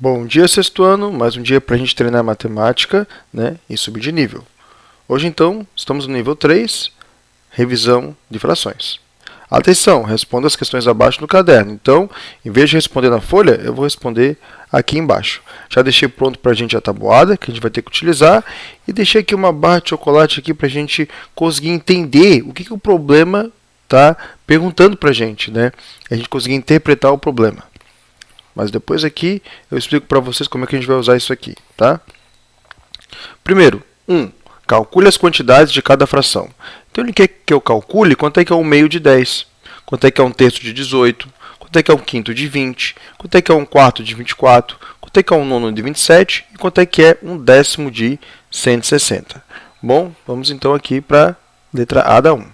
Bom dia, sexto ano, mais um dia para a gente treinar matemática, né, e subir de nível. Hoje, então, estamos no nível 3, revisão de frações. Atenção, responda as questões abaixo no caderno. Então, em vez de responder na folha, eu vou responder aqui embaixo. Já deixei pronto para a gente a tabuada, que a gente vai ter que utilizar, e deixei aqui uma barra de chocolate aqui para a gente conseguir entender o que o problema está perguntando para a gente, né? A gente conseguir interpretar o problema. Mas depois aqui eu explico para vocês como é que a gente vai usar isso aqui, tá? Primeiro, 1. Calcule as quantidades de cada fração. Então ele quer que eu calcule quanto é que é 1/2 de 10, quanto é que é 1/3 de 18, quanto é que é 1/5 de 20, quanto é que é 1/4 de 24, quanto é que é 1/9 de 27 e quanto é que é 1/10 de 160. Bom, vamos então aqui para a letra A da 1.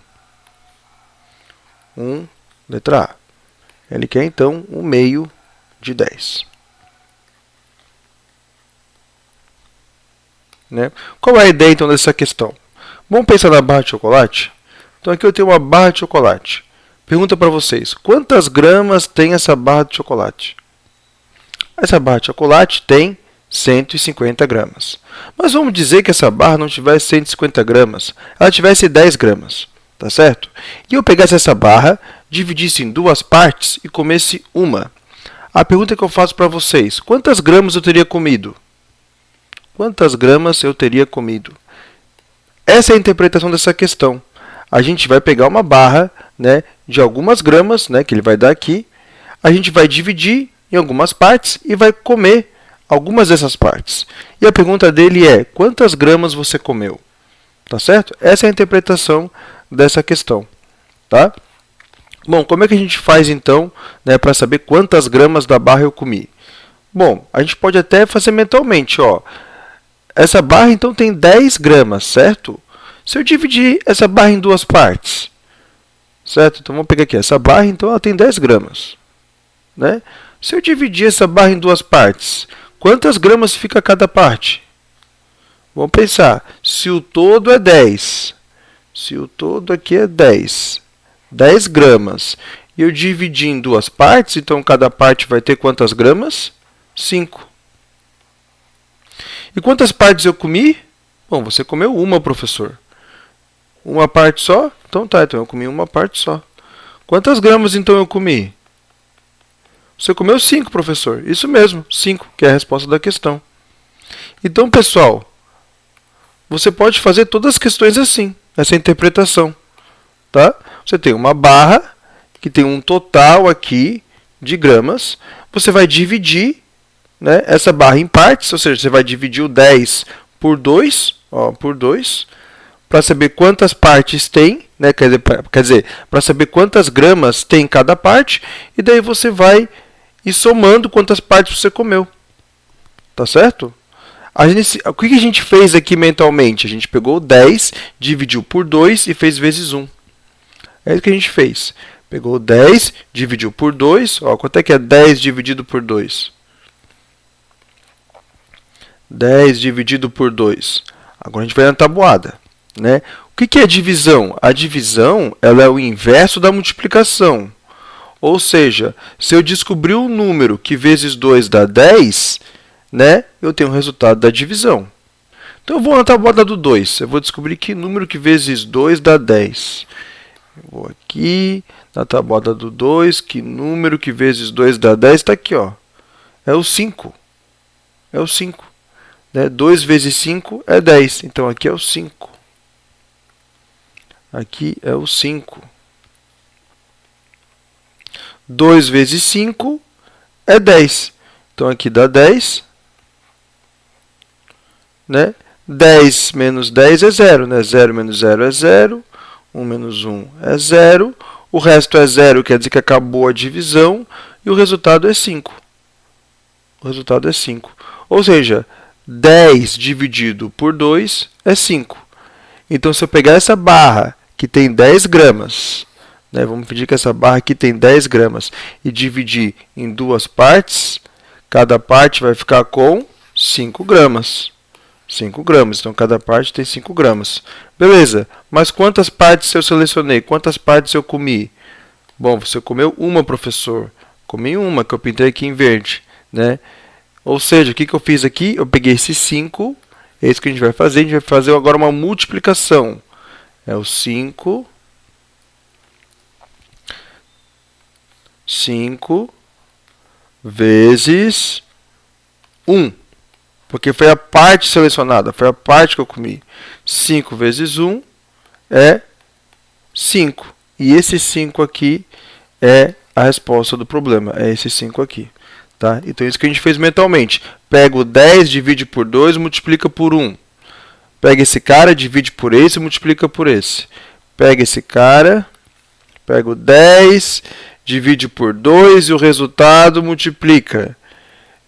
Letra A. Ele quer então 1/2 de 10. Né? Qual é a ideia então dessa questão? Vamos pensar na barra de chocolate? Então aqui eu tenho uma barra de chocolate. Pergunta para vocês, quantas gramas tem essa barra de chocolate? Essa barra de chocolate tem 150 gramas. Mas vamos dizer que essa barra não tivesse 150 gramas, ela tivesse 10 gramas. Tá certo? E eu pegasse essa barra, dividisse em duas partes e comesse uma. A pergunta que eu faço para vocês, quantas gramas eu teria comido? Quantas gramas eu teria comido? Essa é a interpretação dessa questão. A gente vai pegar uma barra, né, de algumas gramas, né, que ele vai dar aqui, a gente vai dividir em algumas partes e vai comer algumas dessas partes. E a pergunta dele é, quantas gramas você comeu? Tá certo? Essa é a interpretação dessa questão. Tá? Bom, como é que a gente faz então, né, para saber quantas gramas da barra eu comi? Bom, a gente pode até fazer mentalmente, ó. Essa barra então tem 10 gramas, certo? Se eu dividir essa barra em duas partes, certo? Então vamos pegar aqui, essa barra então ela tem 10 gramas, né? Se eu dividir essa barra em duas partes, quantas gramas fica cada parte? Vamos pensar, se o todo é 10, se o todo aqui é 10 gramas, e eu dividi em duas partes, então cada parte vai ter quantas gramas? 5. E quantas partes eu comi? Bom, você comeu uma, professor. Uma parte só? Então tá, então eu comi uma parte só. Quantas gramas então eu comi? Você comeu 5, professor. Isso mesmo, 5, que é a resposta da questão. Então, pessoal, você pode fazer todas as questões assim, essa interpretação. Tá? Você tem uma barra que tem um total aqui de gramas. Você vai dividir, né, essa barra em partes, ou seja, você vai dividir o 10 por 2, para saber quantas partes tem, né, quer dizer, para saber quantas gramas tem cada parte, e daí você vai ir somando quantas partes você comeu. Tá certo? O que a gente fez aqui mentalmente? A gente pegou o 10, dividiu por 2 e fez vezes 1. É isso que a gente fez. Pegou 10, dividiu por 2. Ó, quanto é que é 10 dividido por 2? 10 dividido por 2. Agora a gente vai na tabuada. Né? O que é divisão? A divisão ela é o inverso da multiplicação. Ou seja, se eu descobrir um número que vezes 2 dá 10, né, eu tenho o resultado da divisão. Então eu vou na tabuada do 2. Eu vou descobrir que número que vezes 2 dá 10. Eu vou aqui na tabuada do 2, que número que vezes 2 dá 10, está aqui, ó. É o 5. É o 5. Né? 2 vezes 5 é 10. Então aqui é o 5. Aqui é o 5. 2 vezes 5 é 10. Então aqui dá 10. Né? 10 menos 10 é 0. Né? 0 menos 0 é 0. 1 menos 1 é 0. O resto é 0, quer dizer que acabou a divisão. E o resultado é 5. O resultado é 5. Ou seja, 10 dividido por 2 é 5. Então, se eu pegar essa barra que tem 10 gramas, né, vamos pedir que essa barra aqui tem 10 gramas, e dividir em duas partes, cada parte vai ficar com 5 gramas. 5 gramas, então cada parte tem 5 gramas. Beleza, mas quantas partes eu selecionei? Quantas partes eu comi? Bom, você comeu uma, professor. Comi uma, que eu pintei aqui em verde. Né? Ou seja, o que eu fiz aqui? Eu peguei esse 5, é isso que a gente vai fazer. A gente vai fazer agora uma multiplicação. É o 5 vezes 1. Porque foi a parte selecionada, foi a parte que eu comi. 5 vezes 1 é 5. E esse 5 aqui é a resposta do problema. É esse 5 aqui. Tá? Então, isso que a gente fez mentalmente. Pega o 10, divide por 2, multiplica por 1. Pega esse cara, divide por esse e multiplica por esse. Pega esse cara, pega o 10, divide por 2 e o resultado multiplica.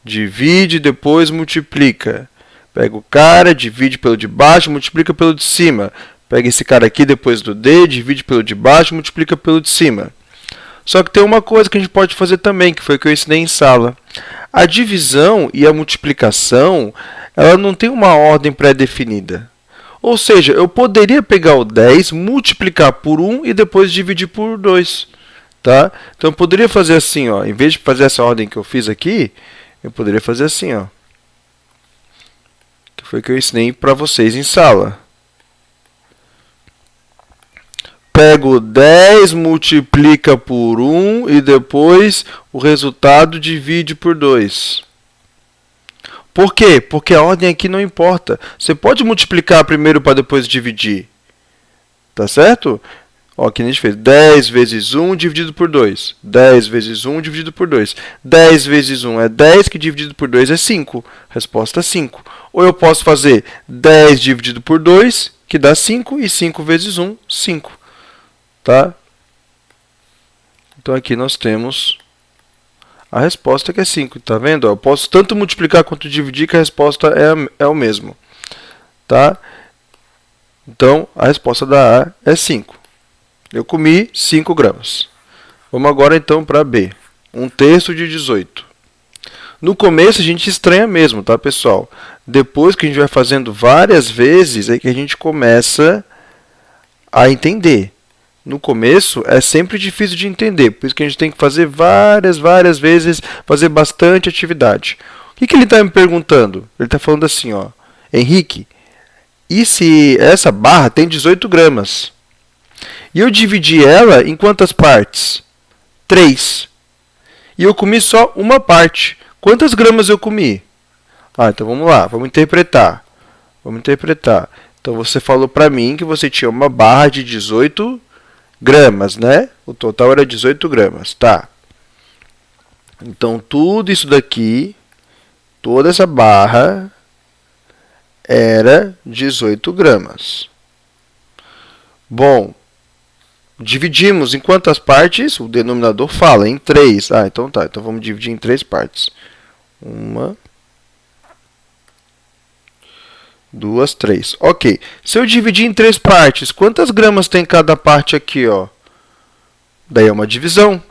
Divide, depois multiplica. Pega o cara, divide pelo de baixo, multiplica pelo de cima. Pega esse cara aqui depois do D, divide pelo de baixo, multiplica pelo de cima. Só que tem uma coisa que a gente pode fazer também, que foi o que eu ensinei em sala. A divisão e a multiplicação, ela não tem uma ordem pré-definida. Ou seja, eu poderia pegar o 10, multiplicar por 1 e depois dividir por 2. Tá? Então eu poderia fazer assim, ó, em vez de fazer essa ordem que eu fiz aqui, eu poderia fazer assim, ó. Que foi o que eu ensinei para vocês em sala. Pego 10, multiplica por 1 e depois o resultado divide por 2. Por quê? Porque a ordem aqui não importa. Você pode multiplicar primeiro para depois dividir. Tá certo? Ó, aqui a gente fez 10 vezes 1 dividido por 2. 10 vezes 1 dividido por 2. 10 vezes 1 é 10, que dividido por 2 é 5. Resposta 5. Ou eu posso fazer 10 dividido por 2, que dá 5, e 5 vezes 1, 5. Tá? Então aqui nós temos a resposta que é 5. Tá vendo? Eu posso tanto multiplicar quanto dividir, que a resposta é o mesmo. Tá? Então a resposta da A é 5. Eu comi 5 gramas. Vamos agora então para B. 1/3 de 18. No começo a gente estranha mesmo, tá, pessoal? Depois que a gente vai fazendo várias vezes, é que a gente começa a entender. No começo é sempre difícil de entender, por isso que a gente tem que fazer várias vezes, fazer bastante atividade. O que ele está me perguntando? Ele está falando assim, ó, Henrique, e se essa barra tem 18 gramas? E eu dividi ela em quantas partes? 3. E eu comi só uma parte. Quantas gramas eu comi? Então vamos lá, vamos interpretar. Então você falou para mim que você tinha uma barra de 18 gramas, né? O total era 18 gramas, tá? Então tudo isso daqui, toda essa barra era 18 gramas. Bom, dividimos em quantas partes? O denominador fala em 3. Então tá. Então vamos dividir em 3 partes. 1, 2, 3. Ok. Se eu dividir em 3 partes, quantas gramas tem cada parte aqui, ó? Daí é uma divisão,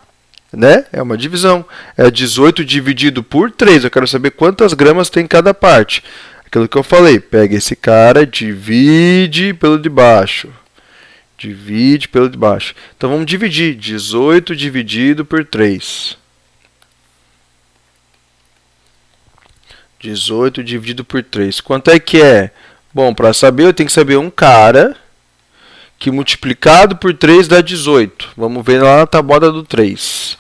né? É uma divisão. É 18 dividido por 3. Eu quero saber quantas gramas tem cada parte. Aquilo que eu falei. Pega esse cara, divide pelo de baixo. Divide pelo de baixo. Então vamos dividir. 18 dividido por 3. 18 dividido por 3. Quanto é que é? Bom, para saber, eu tenho que saber um cara que multiplicado por 3 dá 18. Vamos ver lá na tabuada do 3.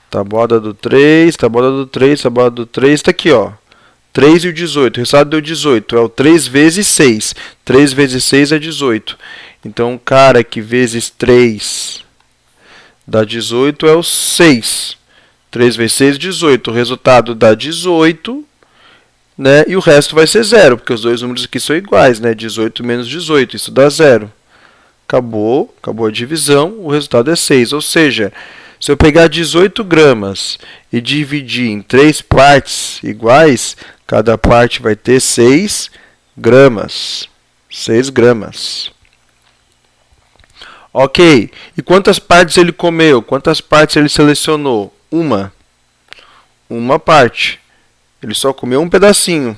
Tabuada do 3, tabuada do 3, tabuada do 3. Está aqui, ó. 3 e o 18. O resultado deu 18. É o 3 vezes 6. 3 vezes 6 é 18. Então, o cara que vezes 3 dá 18 é o 6. 3 vezes 6 é 18. O resultado dá 18, né? E o resto vai ser 0, porque os dois números aqui são iguais, né? 18 menos 18, isso dá 0. Acabou a divisão, o resultado é 6. Ou seja, se eu pegar 18 gramas e dividir em 3 partes iguais, cada parte vai ter 6 gramas. 6 gramas. Ok. E quantas partes ele comeu? Quantas partes ele selecionou? Uma parte. Ele só comeu um pedacinho.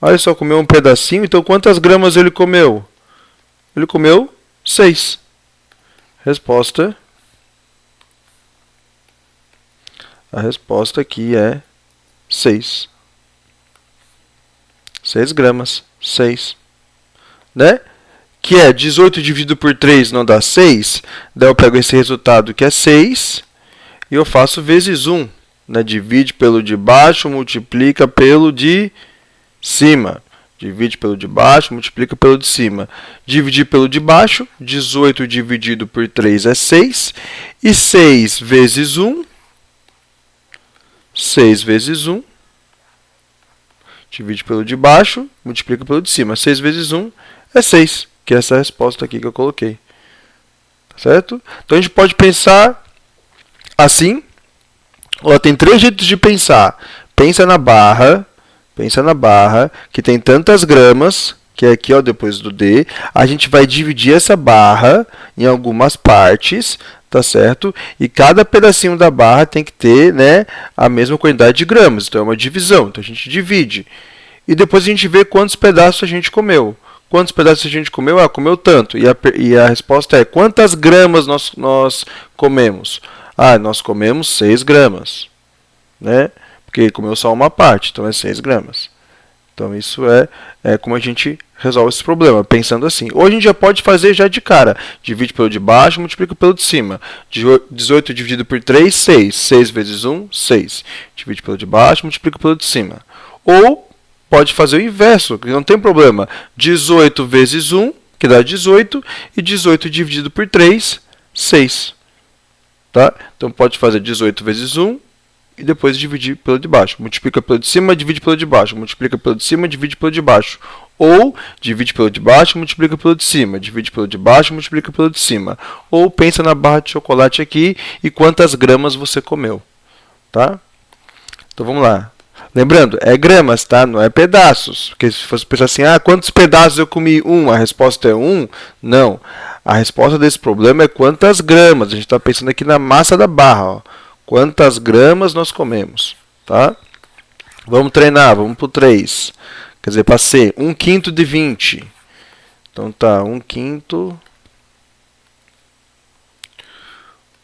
Ele só comeu um pedacinho, então quantas gramas ele comeu? Ele comeu 6. Resposta. A resposta aqui é 6. 6 gramas. 6. Né? Que é 18 dividido por 3 não dá 6. Daí eu pego esse resultado que é 6 e eu faço vezes 1. Né? Divide pelo de baixo, multiplica pelo de cima. Divide pelo de baixo, multiplica pelo de cima. Dividir pelo de baixo, 18 dividido por 3 é 6. E 6 vezes 1, 6 vezes 1, divide pelo de baixo, multiplica pelo de cima. 6 vezes 1 é 6, que é essa resposta aqui que eu coloquei. Certo? Então a gente pode pensar assim. Ó, tem 3 jeitos de pensar. Pensa na barra, que tem tantas gramas, que é aqui, ó, depois do D. A gente vai dividir essa barra em algumas partes, tá certo? E cada pedacinho da barra tem que ter, né, a mesma quantidade de gramas. Então é uma divisão. Então a gente divide. E depois a gente vê quantos pedaços a gente comeu. Quantos pedaços a gente comeu? Ah, comeu tanto. E a resposta é: quantas gramas nós comemos? Ah, nós comemos 6 gramas. Né? Porque comeu só uma parte, então é 6 gramas. Então isso é como a gente resolve esse problema, pensando assim. Ou a gente já pode fazer já de cara. Divide pelo de baixo, multiplica pelo de cima. 18 dividido por 3, 6. 6 vezes 1, 6. Divide pelo de baixo, multiplica pelo de cima. Ou pode fazer o inverso, que não tem problema. 18 vezes 1, que dá 18. E 18 dividido por 3, 6. Tá? Então pode fazer 18 vezes 1. E depois dividir pelo de baixo. Multiplica pelo de cima, divide pelo de baixo. Multiplica pelo de cima, divide pelo de baixo. Ou divide pelo de baixo, multiplica pelo de cima. Divide pelo de baixo, multiplica pelo de cima. Ou pensa na barra de chocolate aqui e quantas gramas você comeu. Tá? Então vamos lá. Lembrando, é gramas, tá? Não é pedaços. Porque se fosse pensar assim, ah, quantos pedaços eu comi? 1. A resposta é 1? Não. A resposta desse problema é quantas gramas. A gente está pensando aqui na massa da barra, ó. Quantas gramas nós comemos, tá? Vamos treinar, vamos para o 3. Quer dizer, para C, 1/5 de 20. Então tá, 1/5.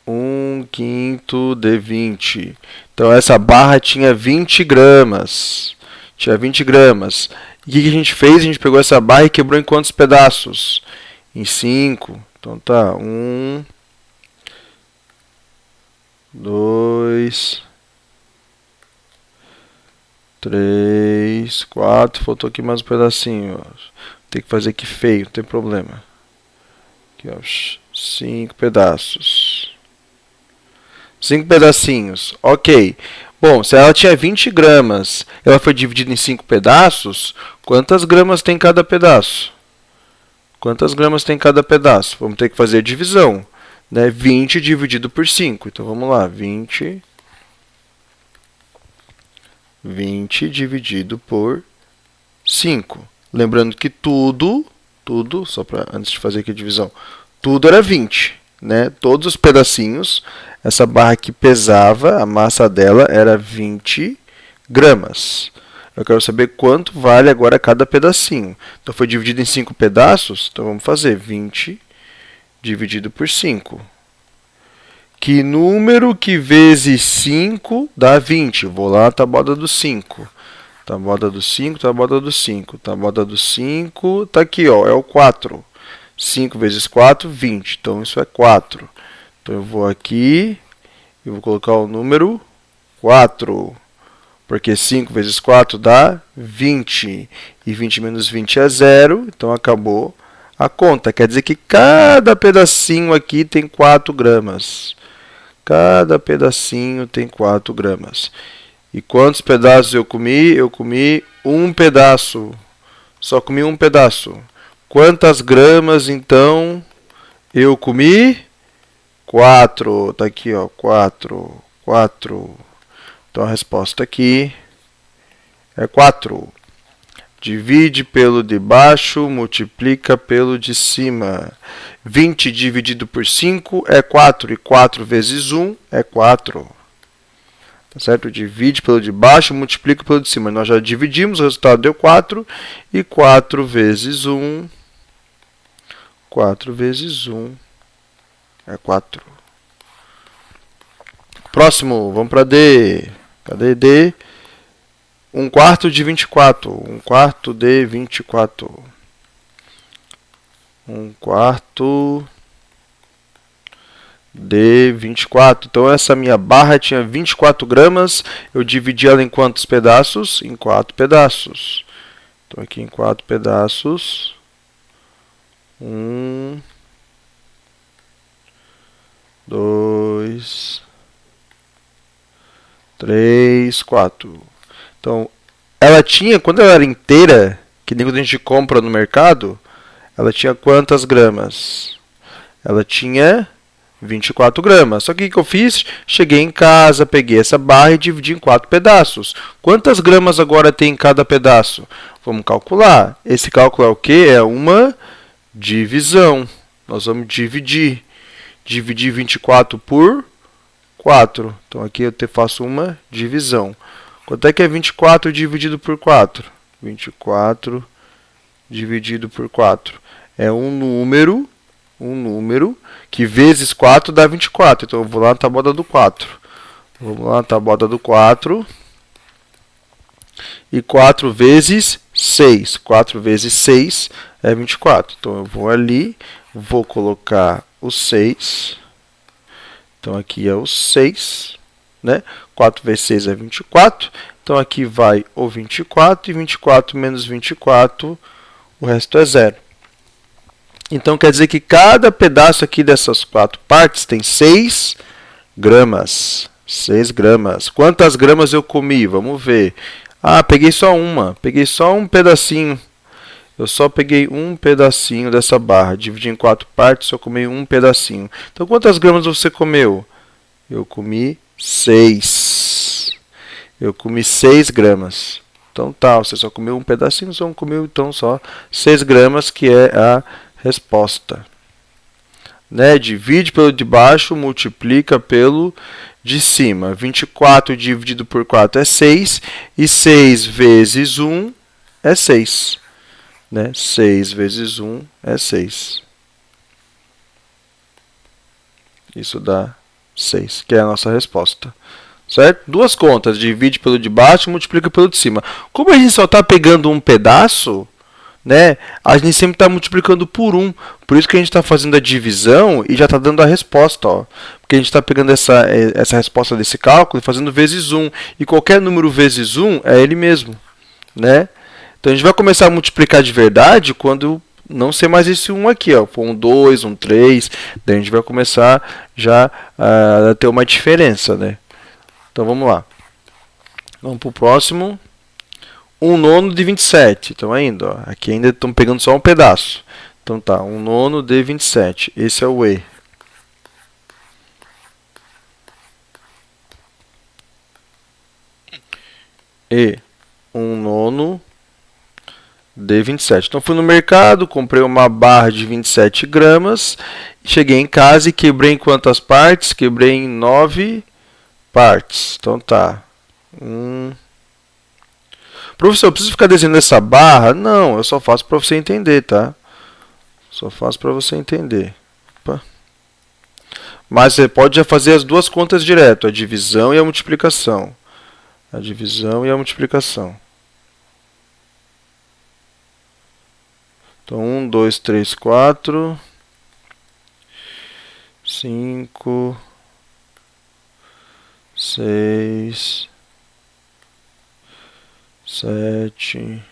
1/5 de 20. Então essa barra tinha 20 gramas. Tinha 20 gramas. E o que a gente fez? A gente pegou essa barra e quebrou em quantos pedaços? Em 5. Então tá, 1... 2, 3, 4, faltou aqui mais um pedacinho. Ó. Tem que fazer aqui feio, não tem problema. Aqui, ó, 5 pedaços. 5 pedacinhos, ok. Bom, se ela tinha 20 gramas, ela foi dividida em 5 pedaços, quantas gramas tem cada pedaço? Quantas gramas tem cada pedaço? Vamos ter que fazer a divisão. Né? 20 dividido por 5. Então vamos lá, 20 dividido por 5. Lembrando que tudo, só para antes de fazer aqui a divisão, tudo era 20. Né? Todos os pedacinhos, essa barra que pesava, a massa dela era 20 gramas. Eu quero saber quanto vale agora cada pedacinho. Então foi dividido em 5 pedaços, então vamos fazer 20 dividido por 5. Que número que vezes 5 dá 20? Vou lá na tabuada do 5. Tabuada do 5, tabuada do 5. Tabuada do 5, tá aqui, ó, é o 4. 5 vezes 4, 20. Então isso é 4. Então eu vou aqui e vou colocar o número 4. Porque 5 vezes 4 dá 20. E 20 menos 20 é 0, então acabou a conta. Quer dizer que cada pedacinho aqui tem 4 gramas. Cada pedacinho tem 4 gramas. E quantos pedaços eu comi? Eu comi um pedaço. Só comi um pedaço. Quantas gramas, então, eu comi? 4. Está aqui, ó, 4. 4. Então a resposta aqui é 4. Divide pelo de baixo, multiplica pelo de cima. 20 dividido por 5 é 4. E 4 vezes 1 é 4. Tá certo? Divide pelo de baixo, multiplica pelo de cima. Nós já dividimos, o resultado deu 4. E 4 vezes 1... 4 vezes 1 é 4. Próximo, vamos para D. Cadê D? 1 quarto de 24. 1 quarto de 24. 1 quarto de 24. Então, essa minha barra tinha 24 gramas. Eu dividi ela em quantos pedaços? Em 4 pedaços. Então, aqui em 4 pedaços. 1, 2, 3, 4. Então, ela tinha, quando ela era inteira, que nem quando a gente compra no mercado, ela tinha quantas gramas? Ela tinha 24 gramas. Só que o que eu fiz? Cheguei em casa, peguei essa barra e dividi em 4 pedaços. Quantas gramas agora tem em cada pedaço? Vamos calcular. Esse cálculo é o quê? É uma divisão. Nós vamos dividir. Dividir 24 por 4. Então, aqui eu faço uma divisão. Quanto é que é 24 dividido por 4? 24 dividido por 4. É um número que vezes 4 dá 24. Então, eu vou lá na tabuada do 4. Vamos lá na tabuada do 4. E 4 vezes 6. 4 vezes 6 é 24. Então, eu vou ali, vou colocar o 6. Então, aqui é o 6, né? 4 vezes 6 é 24. Então, aqui vai o 24. E 24 menos 24, o resto é 0. Então, quer dizer que cada pedaço aqui dessas 4 partes tem 6 gramas. 6 gramas. Quantas gramas eu comi? Vamos ver. Ah, peguei só uma. Peguei só um pedacinho. Eu só peguei um pedacinho dessa barra. Dividi em 4 partes, só comi um pedacinho. Então, quantas gramas você comeu? Eu comi 6. Eu comi 6 gramas. Então, tá, você só comeu um pedacinho, só comeu então só 6 gramas, que é a resposta. Né? Divide pelo de baixo, multiplica pelo de cima. 24 dividido por 4 é 6. E 6 vezes 1 é 6. Né? 6 vezes 1 é 6. Isso dá 6, que é a nossa resposta. Certo? Duas contas, divide pelo de baixo e multiplica pelo de cima. Como a gente só está pegando um pedaço, né, a gente sempre está multiplicando por 1. Por isso que a gente está fazendo a divisão e já está dando a resposta. Ó. Porque a gente está pegando essa resposta desse cálculo e fazendo vezes 1. E qualquer número vezes 1 é ele mesmo. Né? Então a gente vai começar a multiplicar de verdade quando não ser mais esse 1 aqui. Ó. For um 2, um 3. Daí a gente vai começar já a ter uma diferença. Né? Então vamos lá. Vamos para o próximo. 1 nono de 27. Então ainda, ó, aqui ainda estamos pegando só um pedaço. Então tá, 1 nono de 27. Esse é o E. E 1 nono de 27. Então fui no mercado, comprei uma barra de 27 gramas. Cheguei em casa e quebrei em quantas partes? Quebrei em 9 partes. Então tá. Professor, eu preciso ficar desenhando essa barra? Não, eu só faço para você entender, tá? Só faço para você entender. Opa. Mas você pode já fazer as duas contas direto, a divisão e a multiplicação. A divisão e a multiplicação. Então, 1, 2, 3, 4, 5, 6, 7,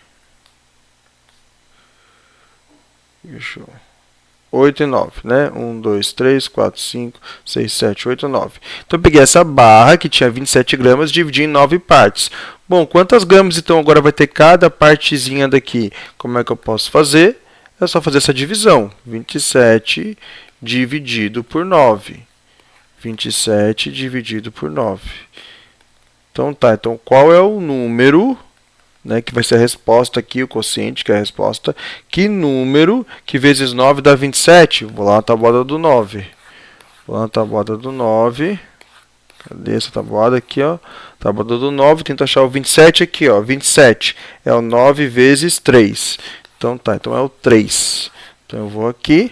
8 e 9, né? 1, 2, 3, 4, 5, 6, 7, 8, 9. Então, eu peguei essa barra que tinha 27 gramas e dividi em 9 partes. Bom, quantas gramas então agora vai ter cada partezinha daqui? Como é que eu posso fazer? É só fazer essa divisão. 27 dividido por 9. 27 dividido por 9. Então, tá. Então, qual é o número, né, que vai ser a resposta aqui, o quociente, que é a resposta? Que número que vezes 9 dá 27? Vou lá na tabuada do 9. Vou lá na tabuada do 9. Cadê essa tabuada aqui, ó? Tabuada do 9, tento achar o 27 aqui, ó. 27 é o 9 vezes 3. Então, tá. Então, é o 3. Então, eu vou aqui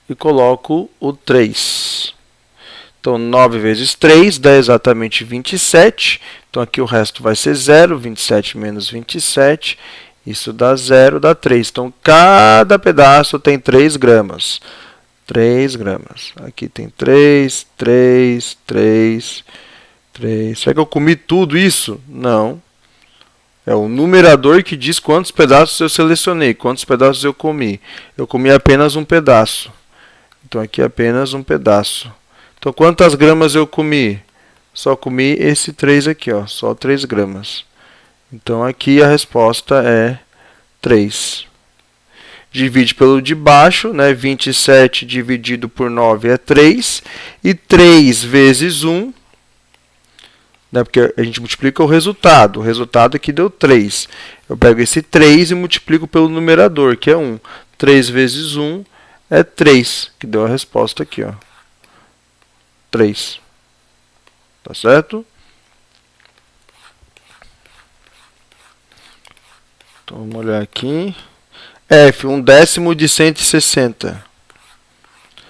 e coloco o 3. Então, 9 vezes 3 dá exatamente 27. Então, aqui o resto vai ser 0. 27 menos 27. Isso dá 0, dá 3. Então, cada pedaço tem 3 gramas. 3 gramas. Aqui tem 3, 3, 3, 3. Será que eu comi tudo isso? Não. É o numerador que diz quantos pedaços eu selecionei, quantos pedaços eu comi. Eu comi apenas um pedaço. Então, aqui é apenas um pedaço. Então, quantas gramas eu comi? Só comi esse 3 aqui, ó, só 3 gramas. Então, aqui a resposta é 3. Divide pelo de baixo, né? 27 dividido por 9 é 3. E 3 vezes 1, né? Porque a gente multiplica o resultado. O resultado aqui deu 3. Eu pego esse 3 e multiplico pelo numerador, que é 1. 3 vezes 1 é 3, que deu a resposta aqui, ó. 3. Tá certo? Então, vamos olhar aqui. F, 1/10 de 160.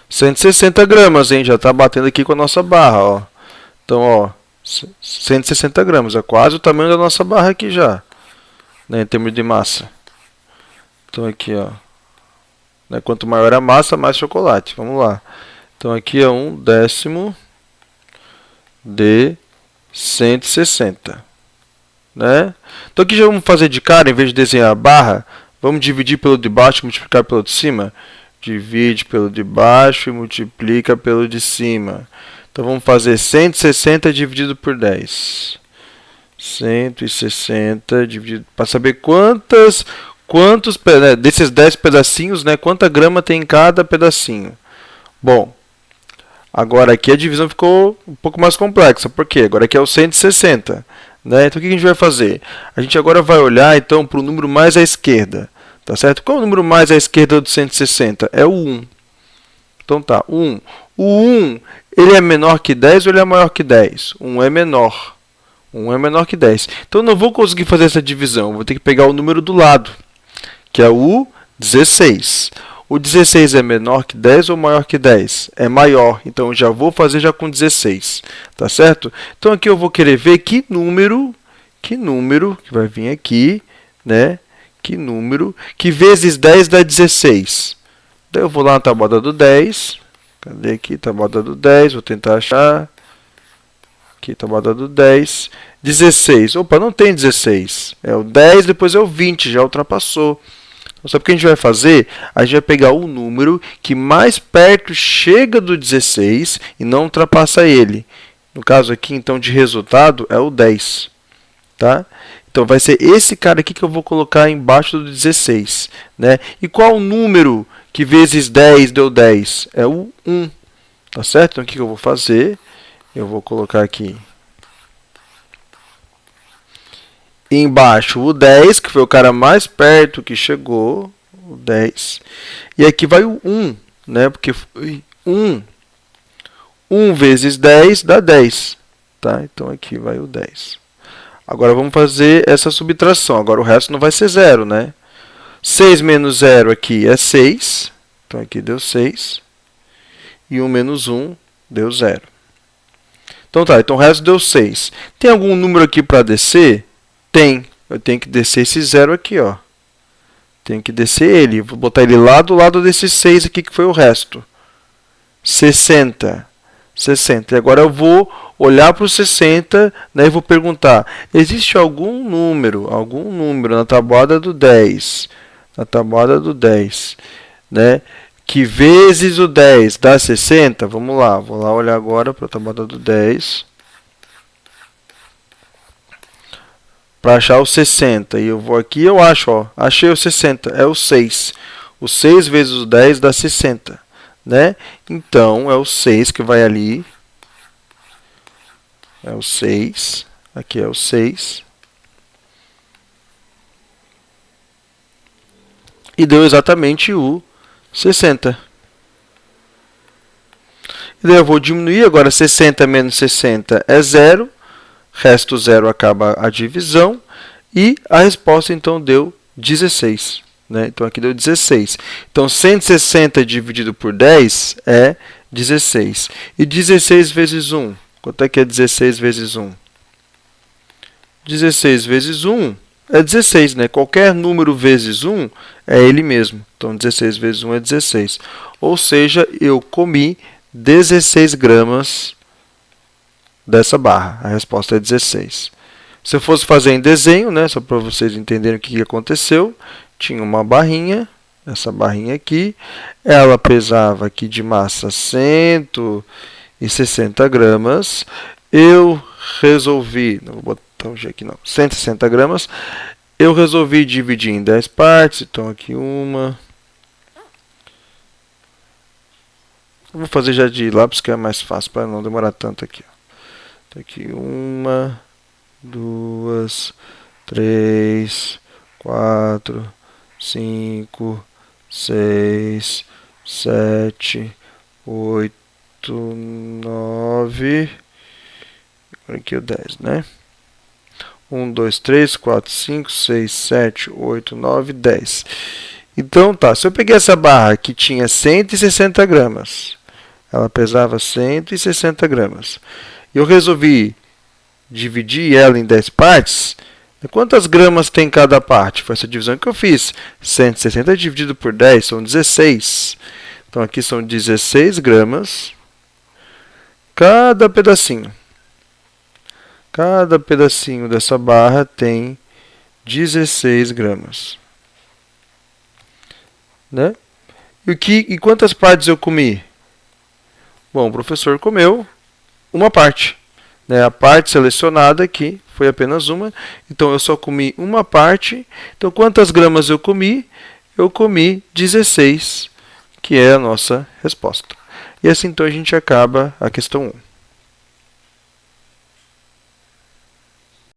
160 gramas, hein? Já está batendo aqui com a nossa barra, ó. Então, ó, 160 gramas. É quase o tamanho da nossa barra aqui já, né, em termos de massa. Então, aqui, ó. Né, quanto maior a massa, mais chocolate. Vamos lá. Então, aqui é 1/10 de 160. Né? Então, aqui já vamos fazer de cara, em vez de desenhar a barra, vamos dividir pelo de baixo e multiplicar pelo de cima. Divide pelo de baixo e multiplica pelo de cima. Então, vamos fazer 160 dividido por 10. 160 dividido... Para saber quantos né, desses 10 pedacinhos, né, quanta grama tem em cada pedacinho. Bom, agora aqui a divisão ficou um pouco mais complexa. Por quê? Agora aqui é o 160. Né? Então, o que a gente vai fazer? A gente agora vai olhar então para o número mais à esquerda. Tá certo? Qual é o número mais à esquerda do 160? É o 1. Então tá, 1. O 1, ele é menor que 10 ou ele é maior que 10? 1 é menor. 1 é menor que 10. Então, eu não vou conseguir fazer essa divisão. Eu vou ter que pegar o número do lado, que é o 16. O 16 é menor que 10 ou maior que 10? É maior. Então, eu já vou fazer já com 16. Tá certo? Então, aqui eu vou querer ver que número que vai vir aqui, né? Que número que vezes 10 dá 16. Daí eu vou lá na tabuada do 10. Cadê aqui? Tabuada do 10. Vou tentar achar. Aqui, tabuada do 10. 16. Opa, não tem 16. É o 10, depois é o 20. Já ultrapassou. Então, sabe o que a gente vai fazer? A gente vai pegar o número que mais perto chega do 16 e não ultrapassa ele. No caso aqui, então, de resultado, é o 10. Tá? Então, vai ser esse cara aqui que eu vou colocar embaixo do 16. Né? E qual o número que vezes 10 deu 10? É o 1. Tá certo? Então, o que eu vou fazer? Eu vou colocar aqui embaixo o 10, que foi o cara mais perto que chegou. O 10. E aqui vai o 1. Né? Porque 1 vezes 10 dá 10. Tá? Então, aqui vai o 10. Agora, vamos fazer essa subtração. Agora, o resto não vai ser 0, né? 6 menos 0 aqui é 6. Então, aqui deu 6. E 1 menos 1 deu 0. Então, tá. Então, o resto deu 6. Tem algum número aqui para descer? Tem. Eu tenho que descer esse 0 aqui, ó. Tenho que descer ele. Vou botar ele lá do lado desse 6 aqui, que foi o resto. 60. 60. E agora eu vou olhar para o 60, né, e vou perguntar, existe algum número na tabuada do 10, né, que vezes o 10 dá 60? Vamos lá, vou lá olhar agora para a tabuada do 10, para achar o 60, e eu vou aqui, eu acho, ó, achei o 60, é o 6. O 6 vezes o 10 dá 60. Né? Então, é o 6 que vai ali. É o 6. Aqui é o 6. E deu exatamente o 60. E daí eu vou diminuir. Agora, 60 menos 60 é 0. Resto 0 acaba a divisão. E a resposta, então, deu 16. Né? Então, aqui deu 16. Então, 160 dividido por 10 é 16. E 16 vezes 1? Quanto é que é 16 vezes 1? 16 vezes 1 é 16, né? Qualquer número vezes 1 é ele mesmo. Então, 16 vezes 1 é 16. Ou seja, eu comi 16 gramas dessa barra. A resposta é 16. Se eu fosse fazer em desenho, né, só para vocês entenderem o que aconteceu, tinha uma barrinha, essa barrinha aqui, ela pesava aqui de massa 160 gramas, eu resolvi, não vou botar o G aqui não, 160 gramas, eu resolvi dividir em 10 partes, então aqui uma, eu vou fazer já de lápis que é mais fácil para não demorar tanto aqui. Então aqui uma, 2, 3, 4, 5, 6, 7, 8, 9, agora aqui o 10, né? 1, 2, 3, 4, 5, 6, 7, 8, 9, 10. Então tá, se eu peguei essa barra que tinha 160 gramas, ela pesava 160 gramas, e eu resolvi dividir ela em 10 partes, quantas gramas tem cada parte? Foi essa divisão que eu fiz. 160 dividido por 10 são 16. Então aqui são 16 gramas cada pedacinho. Cada pedacinho dessa barra tem 16 gramas. Né? E quantas partes eu comi? Bom, o professor comeu uma parte. A parte selecionada aqui foi apenas uma, então eu só comi uma parte. Então, quantas gramas eu comi? Eu comi 16, que é a nossa resposta. E assim, então, a gente acaba a questão 1.